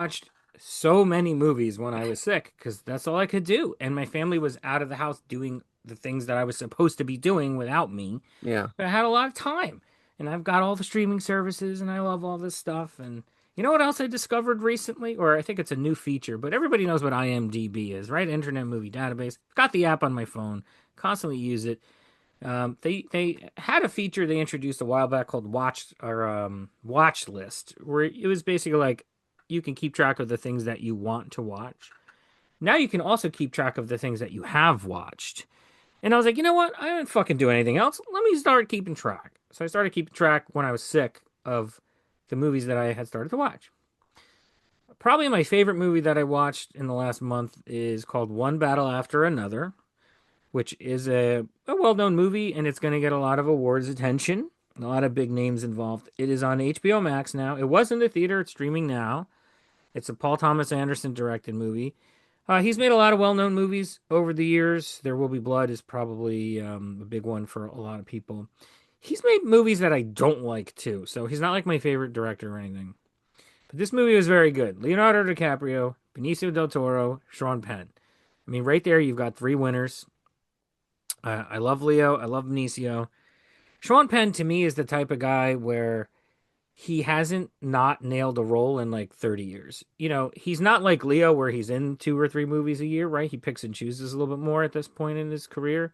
watched so many movies when I was sick because that's all I could do. And my family was out of the house doing the things that I was supposed to be doing without me. Yeah. But I had a lot of time. And I've got all the streaming services and I love all this stuff. And you know what else I discovered recently? Or I think it's a new feature, but everybody knows what IMDb is, right? Internet Movie Database. Got the app on my phone, constantly use it. They had a feature they introduced a while back called Watch List, where it was basically like you can keep track of the things that you want to watch. Now you can also keep track of the things that you have watched. And I was like, you know what? I didn't fucking do anything else. Let me start keeping track. So I started keeping track when I was sick of the movies that I had started to watch. Probably my favorite movie that I watched in the last month is called One Battle After Another, which is a well known movie and it's going to get a lot of awards attention. A lot of big names involved. It is on HBO Max now. It was in the theater, it's streaming now. It's a Paul Thomas Anderson directed movie. He's made a lot of well known movies over the years. There Will Be Blood is probably a big one for a lot of people. He's made movies that I don't like too, so he's not like my favorite director or anything. But this movie was very good. Leonardo DiCaprio, Benicio del Toro, Sean Penn. I mean, right there, you've got three winners. I love Leo. I love Benicio. Sean Penn to me is the type of guy where he hasn't not nailed a role in like 30 years. You know, he's not like Leo where he's in two or three movies a year, right? He picks and chooses a little bit more at this point in his career.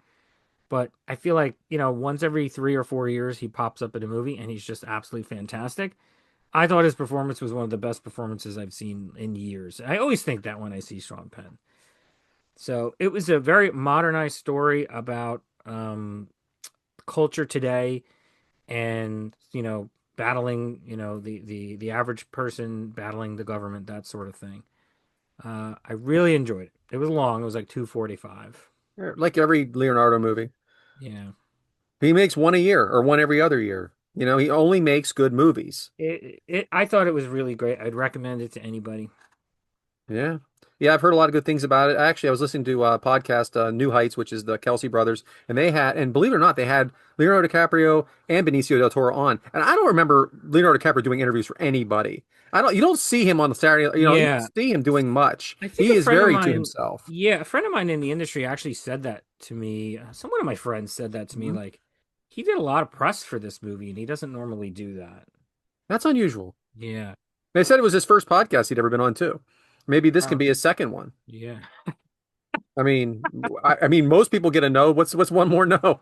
But I feel like, you know, once every 3 or 4 years, he pops up in a movie and he's just absolutely fantastic. I thought his performance was one of the best performances I've seen in years. I always think that when I see Sean Penn. So it was a very modernized story about culture today and battling the average person battling the government, that sort of thing. I really enjoyed it. It was long. It was like 2:45. Like every Leonardo movie. Yeah. He makes one a year or one every other year. He only makes good movies. I thought it was really great. I'd recommend it to anybody. Yeah. Yeah, I've heard a lot of good things about it. Actually, I was listening to a podcast, New Heights, which is the Kelsey brothers, and believe it or not, they had Leonardo DiCaprio and Benicio del Toro on. And I don't remember Leonardo DiCaprio doing interviews for anybody. You don't see him on the Saturday, you don't Yeah. see him doing much. I think He a is friend of very to mine, himself. yeah, a friend of mine in the industry actually said that to me. Some one of my friends said that to me, Mhm. like, he did a lot of press for this movie and he doesn't normally do that. That's unusual. Yeah. They said it was his first podcast he'd ever been on too. Maybe this can Oh, be his second one. yeah. I mean, most people get a no. What's one more no?